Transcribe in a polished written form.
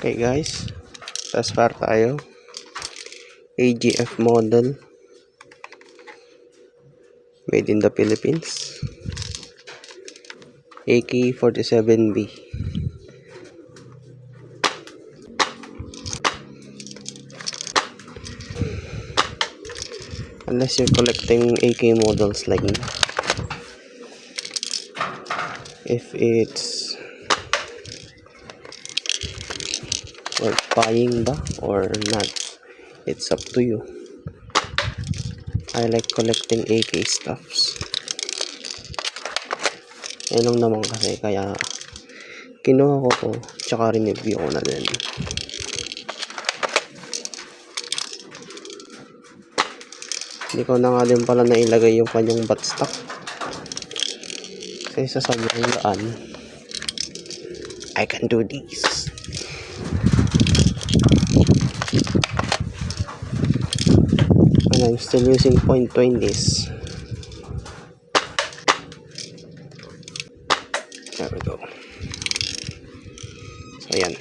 Okay guys, Aspire tayo. AGF model. Made in the Philippines. AK-47B. Unless you're collecting AK models like me. If it's worth buying ba or not, it's up to you. I like collecting AK stuffs. Yan lang naman kasi, kaya kinuha ko to, tsaka review ko na din. Hindi ko na nga din pala nailagay yung kanyang buttstock. Kasi sa sobrang daan, I can do this. And I'm still using .20s. There we go. So, ayan.